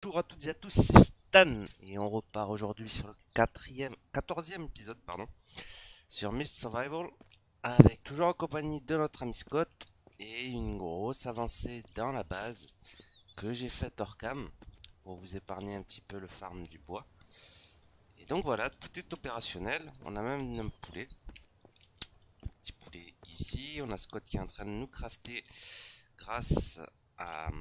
Bonjour à toutes et à tous, c'est Stan et on repart aujourd'hui sur le 14e épisode sur Myst Survival avec toujours en compagnie de notre ami Scott et une grosse avancée dans la base que j'ai faite hors cam pour vous épargner un petit peu le farm du bois. Et donc voilà, tout est opérationnel, on a même un poulet, petit poulet ici, on a Scott qui est en train de nous crafter grâce à,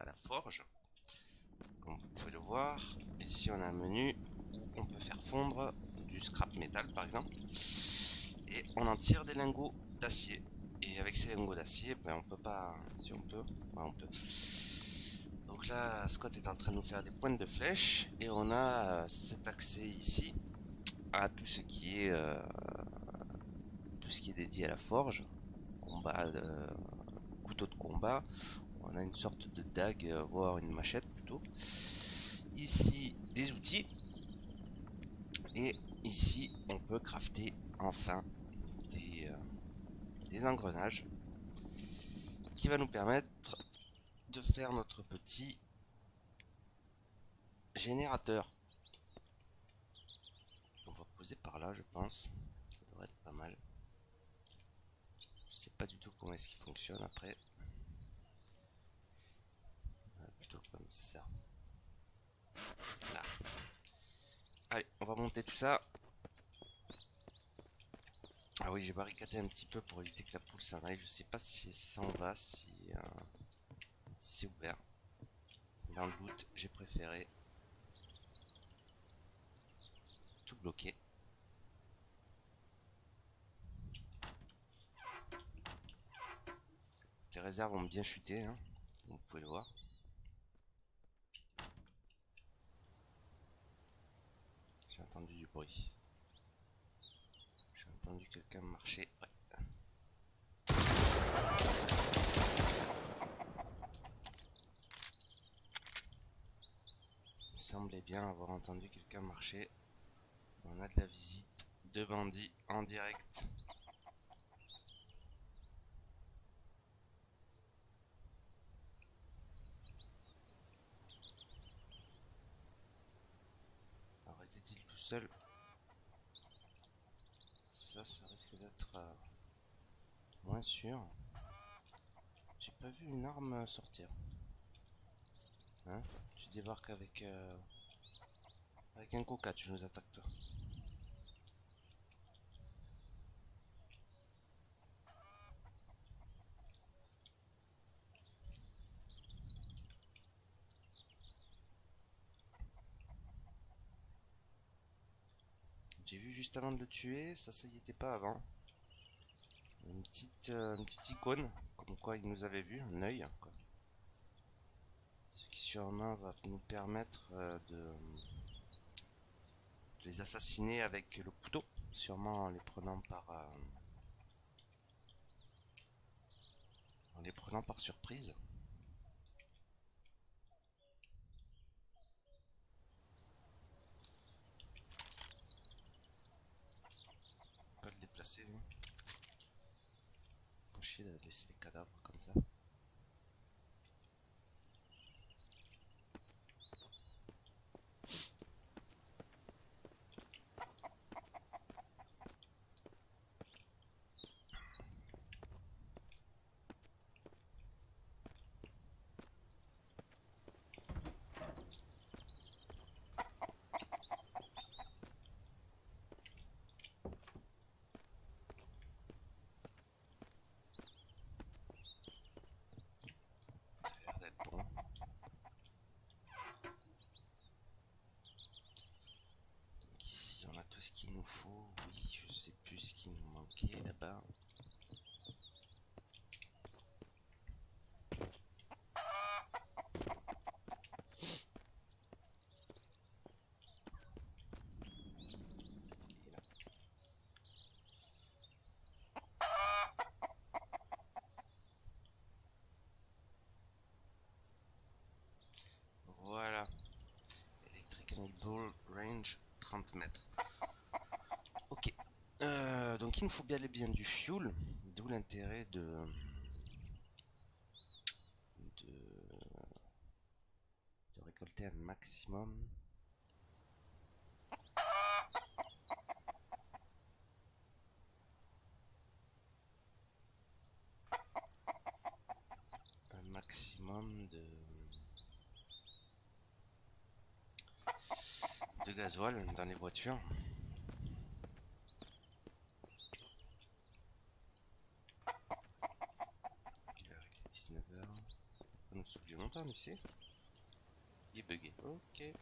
à la forge. Comme vous pouvez le voir, ici on a un menu où on peut faire fondre du scrap métal par exemple, et on en tire des lingots d'acier. Et avec ces lingots d'acier, ben on peut pas, si on peut, ouais, on peut. Donc là, Scott est en train de nous faire des pointes de flèche, et on a cet accès ici à tout ce qui est dédié à la forge, combat, couteau de combat. On a une sorte de dague, voire une machette plutôt. Ici, des outils. Et ici, on peut crafter enfin des engrenages qui va nous permettre de faire notre petit générateur. On va poser par là, je pense. Ça devrait être pas mal. Je sais pas du tout comment est-ce qu'il fonctionne après. Plutôt comme ça. Là. Allez, on va monter tout ça. Ah oui, j'ai barricadé un petit peu pour éviter que la poule s'en aille. Je sais pas si ça en va, si c'est ouvert. Dans le doute, j'ai préféré tout bloquer. Les réserves ont bien chuté, hein, vous pouvez le voir. J'ai entendu du bruit. J'ai entendu quelqu'un marcher. Ouais. Il me semblait bien avoir entendu quelqu'un marcher. On a de la visite de bandits en direct. Alors était-il tout seul? Ça risque d'être moins sûr. J'ai pas vu une arme sortir. Hein? Tu débarques avec un coca, tu nous attaques toi. J'ai vu juste avant de le tuer, ça y était pas avant. Une petite icône, comme quoi il nous avait vu, un œil, quoi. Ce qui sûrement va nous permettre de les assassiner avec le couteau, sûrement en les prenant par surprise. On peut le déplacer, lui. Faut chier de laisser des cadavres comme ça. Ça a l'air d'être bon. Donc ici on a tout ce qu'il nous faut. Oui, je sais plus ce qui nous manquait là-bas. Voilà. Electric Enable Range 30 mètres. Ok. Donc il nous faut bien et bien du fuel. D'où l'intérêt de récolter un maximum. Un maximum de gasoil dans les voitures. Il est 19h. Ça nous saoule longtemps, tu sais. Il est bugué. Ok. Il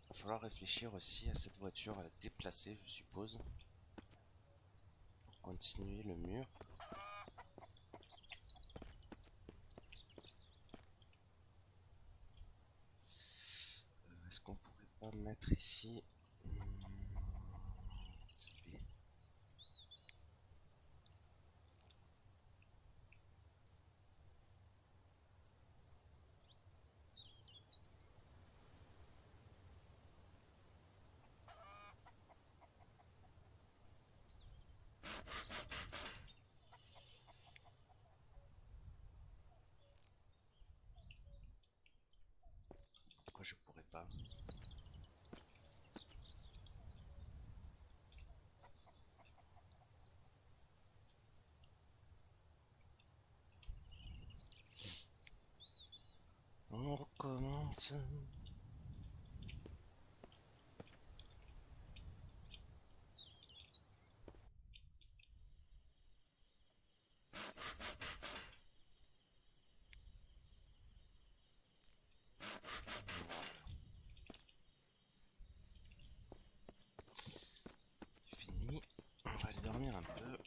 va falloir réfléchir aussi à cette voiture, à la déplacer, je suppose. Pour continuer le mur. Est-ce qu'on pourrait pas mettre ici c'est B. Pourquoi je pourrais pas? On recommence. Il fait nuit. On va aller dormir un peu.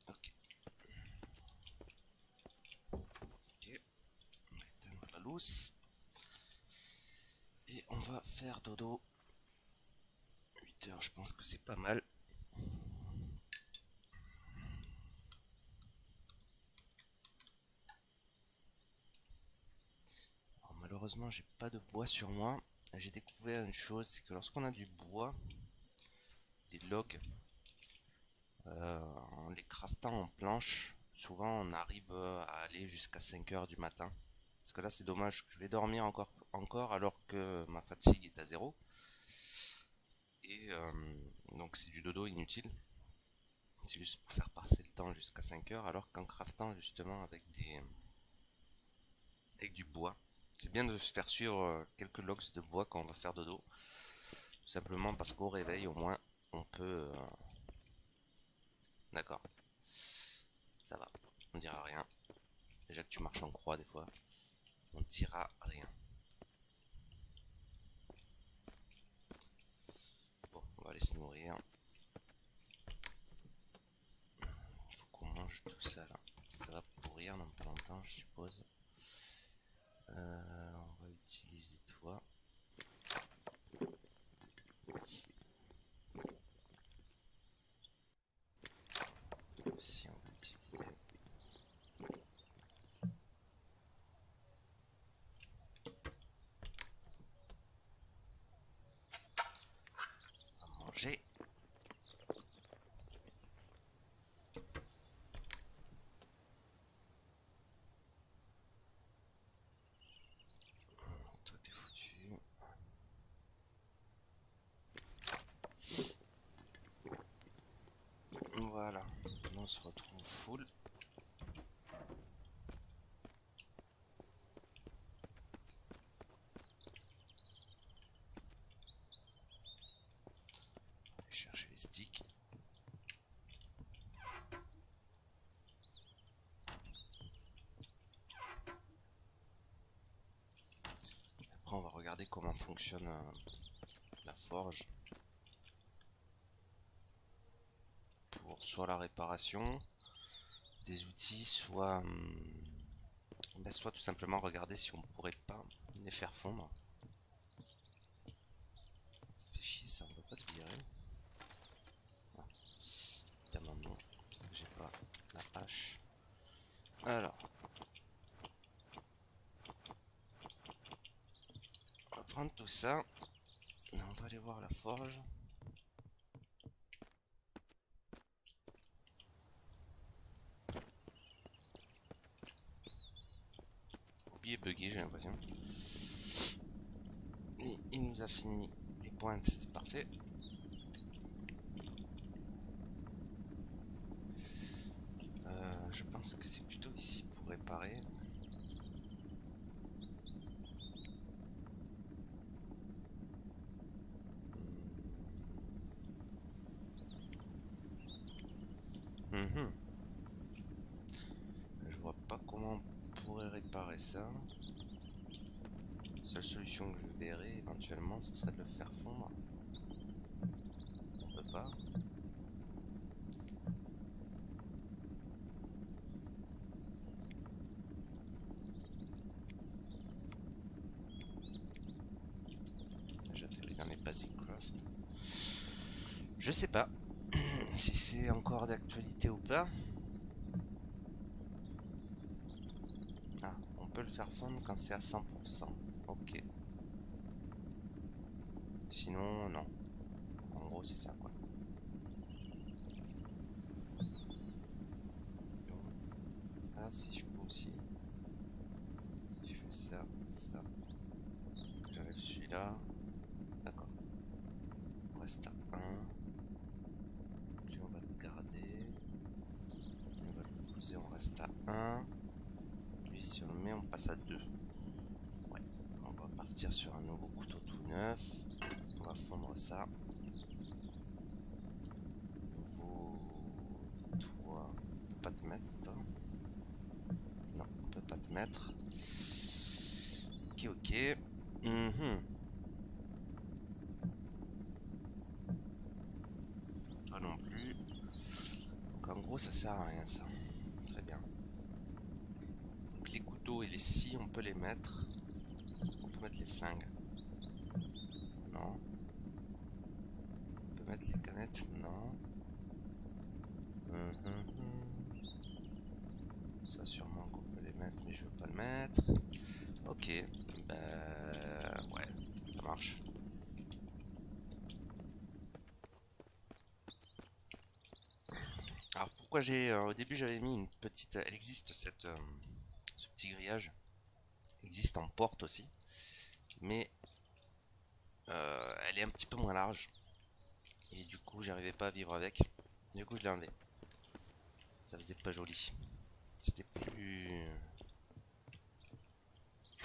Ok. Ok. On va éteindre la lousse. Et on va faire dodo. 8 heures, je pense que c'est pas mal. Alors, malheureusement, j'ai pas de bois sur moi. J'ai découvert une chose, c'est que lorsqu'on a du bois, des logs, en les craftant en planche, souvent on arrive à aller jusqu'à 5 heures du matin. Parce que là c'est dommage, je vais dormir encore alors que ma fatigue est à zéro. Et donc c'est du dodo inutile. C'est juste pour faire passer le temps jusqu'à 5 heures, alors qu'en craftant justement avec du bois, c'est bien de se faire suivre quelques logs de bois quand on va faire dodo. Tout simplement parce qu'au réveil au moins on peut... D'accord, ça va, on dira rien. Déjà que tu marches en croix des fois, on ne dira rien. Bon, on va aller se nourrir. Il faut qu'on mange tout ça là. Ça va pourrir dans pas longtemps, je suppose. On va utiliser toi. Si on va utiliser. On va manger. Toi t'es foutu. Voilà, on se retrouve full. On va aller chercher les sticks. Après on va regarder comment fonctionne la forge. Pour soit la réparation des outils, soit, soit tout simplement regarder si on pourrait pas les faire fondre. Ça fait chier ça, on peut pas te virer. Ah, évidemment non, parce que j'ai pas la hache. Alors. prendre tout ça. On va aller voir la forge. Il est bugué, j'ai l'impression. Il nous a fini les pointes, c'est parfait. Je pense que c'est plutôt ici pour réparer. Je vois pas comment on pourrait réparer ça. La seule solution que je verrais éventuellement, ce serait de le faire fondre. On peut pas. J'atterris dans les Basic Craft. Je sais pas si c'est encore d'actualité ou pas. Ah, on peut le faire fondre quand c'est à 100%. Ok. Sinon, non. En gros, c'est ça, quoi. Ah, si je peux aussi. Si je fais ça, ça. Que j'enlève celui-là. D'accord. On reste à 1. Lui, on va le garder. Lui, on va le poser, on reste à 1. Lui, si on le met, on passe à 2. Ouais. On va partir sur un nouveau couteau tout neuf. On va fondre ça. Nouveau... Toi, on peut pas te mettre, toi. Non, on peut pas te mettre. Ok, ok. Toi non plus. Donc en gros, ça sert à rien, ça. Très bien. Donc les couteaux et les scies, on peut les mettre. On peut mettre les flingues. Non. On peut mettre les canettes. Non. Ça, sûrement qu'on peut les mettre, mais je veux pas le mettre. Ok. Ben... Ouais, ça marche. Alors pourquoi j'ai... au début, j'avais mis une petite... Elle existe, cette... ce petit grillage. Il existe en porte aussi. Mais... elle est un petit peu moins large. Et du coup, j'arrivais pas à vivre avec. Du coup, je l'ai enlevé. Ça faisait pas joli. C'était plus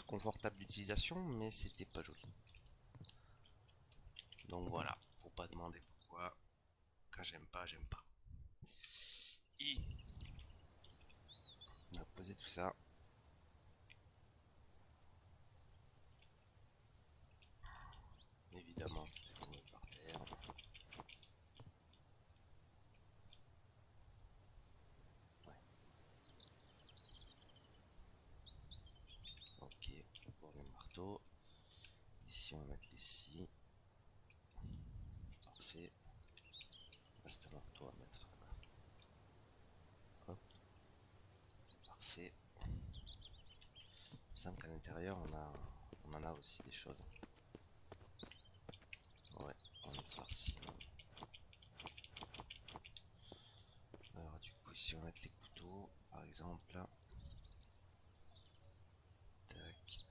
confortable d'utilisation, mais c'était pas joli. Donc voilà, faut pas demander pourquoi. Quand j'aime pas, j'aime pas. On a posé tout ça. Évidemment, tout est tombé par terre. Ouais. Ok, pour le marteau. Ici, on va mettre les scies. Parfait. Reste un marteau à mettre. Hop. Parfait. Il me semble qu'à l'intérieur, on en a aussi des choses. Ouais, on va être farci. Alors, du coup, ici, on va mettre les couteaux, par exemple. Tac.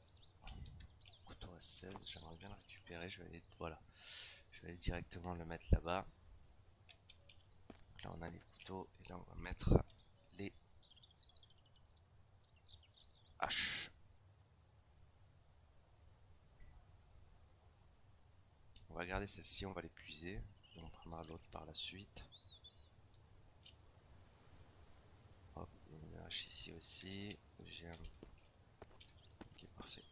Couteau à 16, j'aimerais bien le récupérer. Je vais aller, voilà. Je vais aller directement le mettre là-bas. Là, on a les couteaux. Et là, on va mettre les haches. On va garder celle-ci, on va l'épuiser. On prendra l'autre par la suite. Hop, il y a une hache ici aussi. J'ai un... Ok, parfait.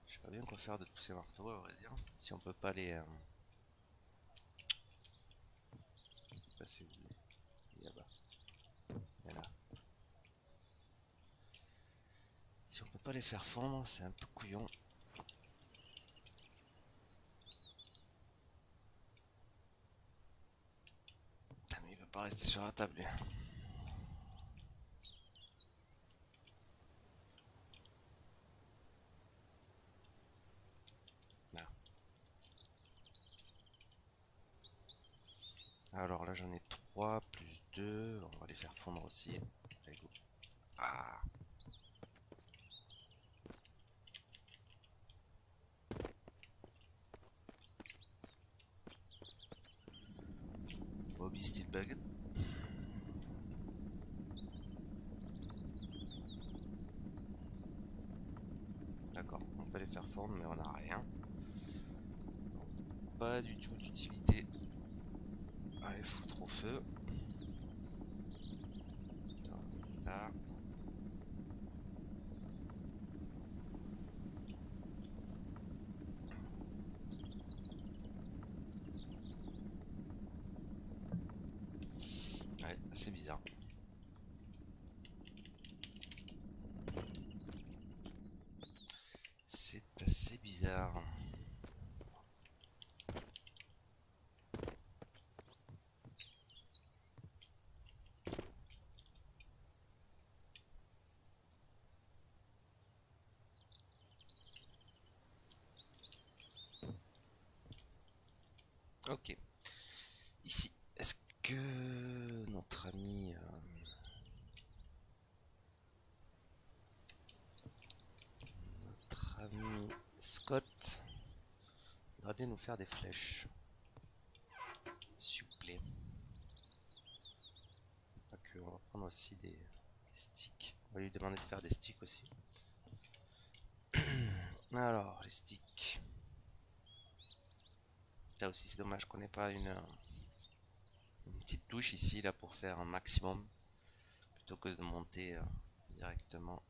Je sais pas bien quoi faire de tous ces marteaux, à vrai dire. Si on peut pas les... passer où? Il est là-bas. Il est là. Si on peut pas les faire fondre, c'est un peu couillon. pas rester sur la table, lui. Là. Alors là, j'en ai 3 plus 2. On va les faire fondre aussi. Allez, go. Ah. Bobby still bugged. D'accord, on peut les faire fondre, mais on n'a rien. Pas du tout d'utilité à les foutre au feu. Là. Ouais, c'est bizarre. C'est assez bizarre. Ok. Ici, est-ce que notre ami Scott voudrait bien nous faire des flèches, s'il vous plaît. Pas que, on va prendre aussi des sticks. On va lui demander de faire des sticks aussi. Alors, les sticks. Ça aussi, c'est dommage qu'on n'ait pas une petite touche ici là pour faire un maximum plutôt que de monter directement.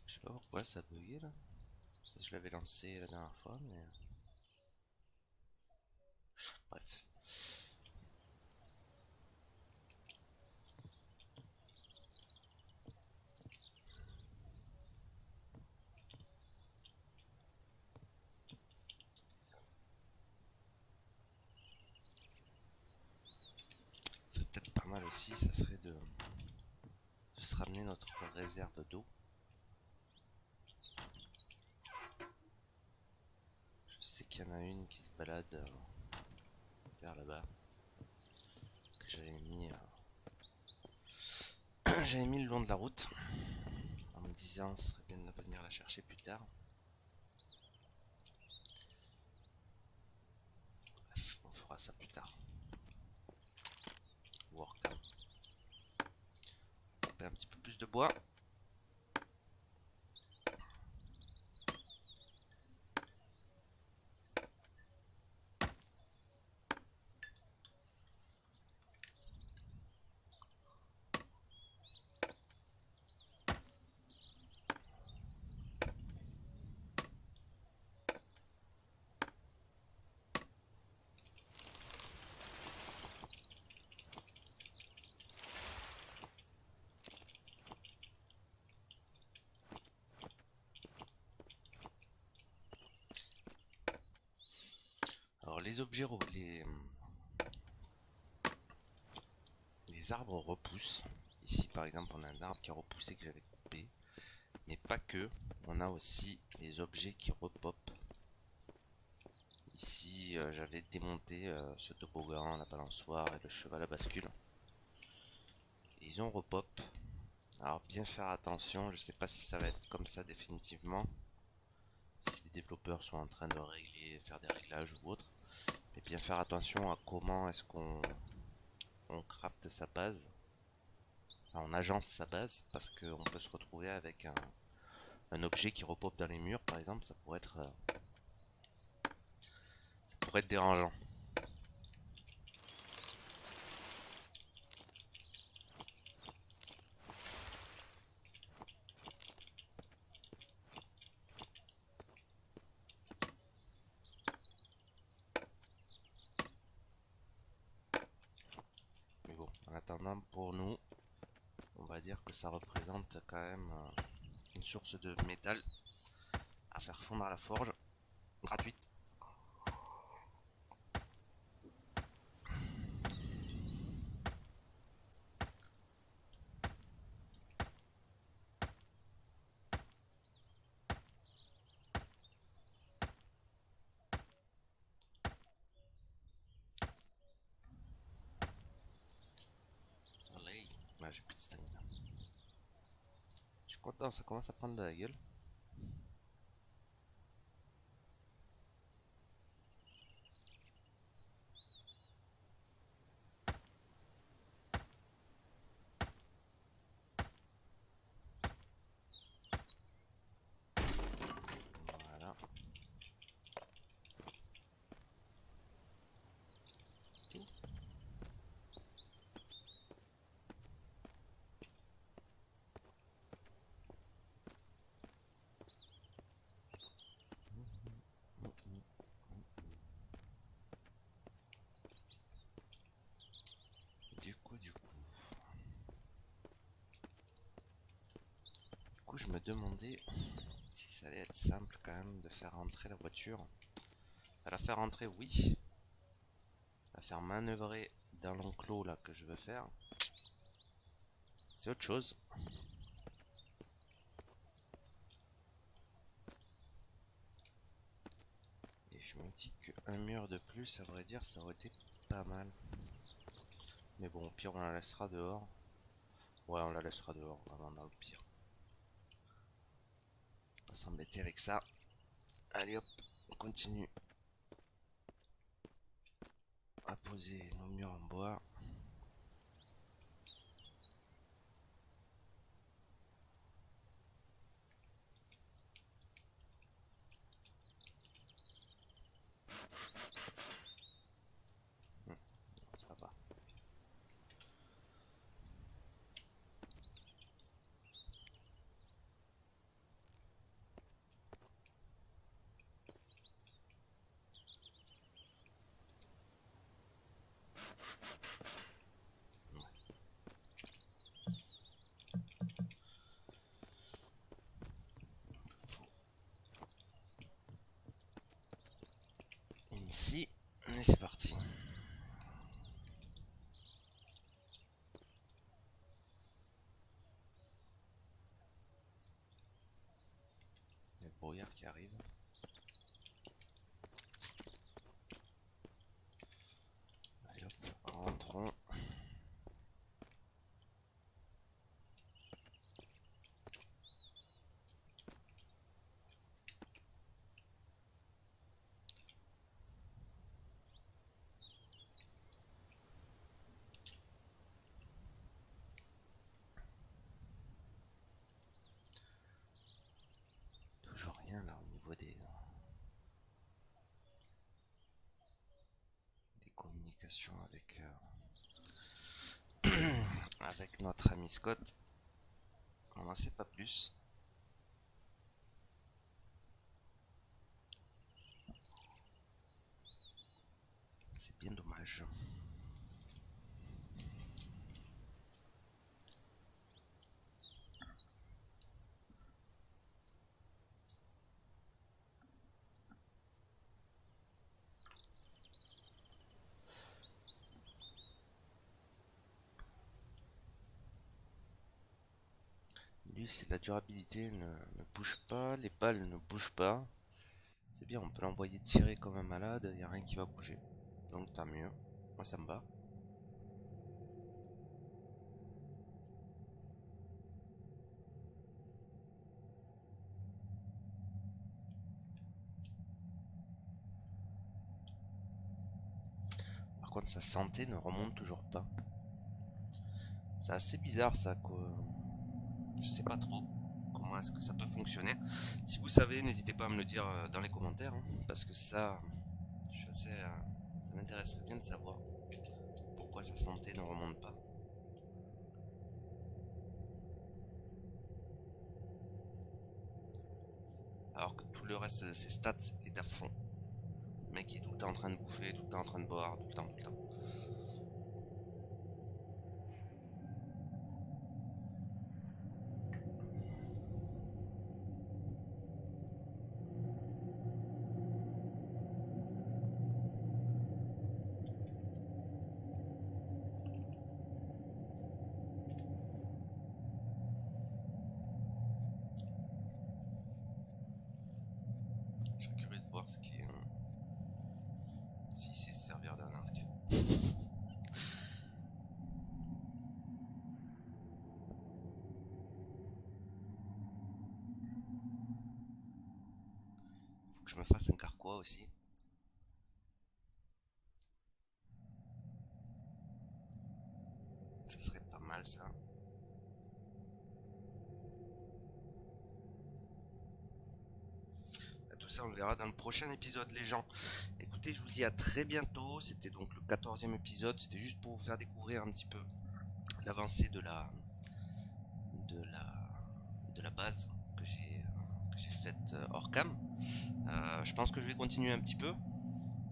Je sais pas pourquoi ça a bugué là. Ça, je l'avais lancé la dernière fois, mais bref. Ce serait peut-être pas mal aussi, ça serait de se ramener notre réserve d'eau. Je sais qu'il y en a une qui se balade vers là-bas. Que j'avais mis, j'avais mis le long de la route. En me disant, ce serait bien de venir la chercher plus tard. Bref, on fera ça plus tard. Workout. Un petit peu plus de bois. Alors les objets, les arbres repoussent. Ici par exemple on a un arbre qui a repoussé que j'avais coupé. Mais pas que, on a aussi les objets qui repopent. Ici j'avais démonté ce toboggan, la balançoire et le cheval à bascule. Et ils ont repop. Alors bien faire attention, je sais pas si ça va être comme ça définitivement. Si les développeurs sont en train de régler, faire des réglages ou autre. Mais bien faire attention à comment est-ce qu'on craft sa base. Enfin, on agence sa base parce qu'on peut se retrouver avec un objet qui repop dans les murs par exemple, ça pourrait être dérangeant. attendant, pour nous, on va dire que ça représente quand même une source de métal à faire fondre à la forge, gratuite. Allez, j'ai plus de stamina. Je suis content, ça commence à prendre de la gueule. Voilà. C'est tout. Du coup, je me demandais si ça allait être simple quand même de faire rentrer la voiture. À la faire rentrer, oui. La faire manœuvrer dans l'enclos là que je veux faire, c'est autre chose. Et je me dis qu'un mur de plus, à vrai dire, ça aurait été pas mal. Mais bon, au pire, on la laissera dehors. Ouais, on la laissera dehors, vraiment dans le pire. On va s'embêter avec ça. Allez hop, on continue à poser nos murs en bois. Ça va. Ici, et c'est parti. Il y a le brouillard qui arrive. Allez hop, rentrons. Toujours rien là au niveau des communications avec notre ami Scott. On n'en sait pas plus. C'est bien dommage. Lui, c'est la durabilité ne bouge pas, les balles ne bougent pas. C'est bien, on peut l'envoyer tirer comme un malade, il n'y a rien qui va bouger. Donc tant mieux, moi ça me va. Par contre, sa santé ne remonte toujours pas. C'est assez bizarre ça, quoi. Je sais pas trop comment est-ce que ça peut fonctionner. Si vous savez, n'hésitez pas à me le dire dans les commentaires, hein, parce que ça, je suis assez, ça m'intéresserait bien de savoir pourquoi sa santé ne remonte pas. Alors que tout le reste de ses stats est à fond. Le mec est tout le temps en train de bouffer, tout le temps en train de boire, tout le temps, tout le temps. Faut que je me fasse un carquois aussi. Ça serait pas mal ça. Tout ça, on le verra dans le prochain épisode, les gens. Écoutez, je vous dis à très bientôt. C'était donc le 14e épisode. C'était juste pour vous faire découvrir un petit peu l'avancée de la, de la base que j'ai faite hors cam. Je pense que je vais continuer un petit peu.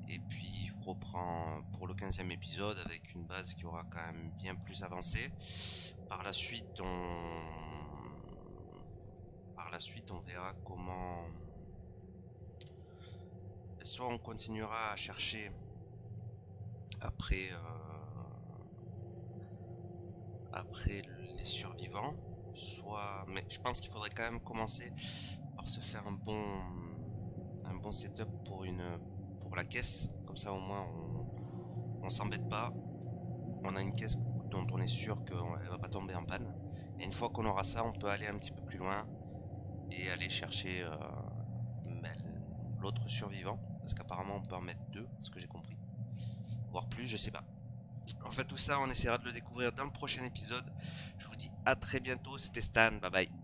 Et puis je vous reprends pour le 15e épisode avec une base qui aura quand même bien plus avancé. Par la suite, on verra comment. Soit on continuera à chercher après, après les survivants, soit. Mais je pense qu'il faudrait quand même commencer par se faire un bon setup pour la caisse. Comme ça au moins on s'embête pas. On a une caisse dont on est sûr qu'elle va pas tomber en panne. Et une fois qu'on aura ça, on peut aller un petit peu plus loin et aller chercher l'autre survivant. Parce qu'apparemment on peut en mettre deux, ce que j'ai compris. Voire plus, je sais pas. En fait, tout ça, on essaiera de le découvrir dans le prochain épisode. Je vous dis à très bientôt. C'était Stan. Bye bye.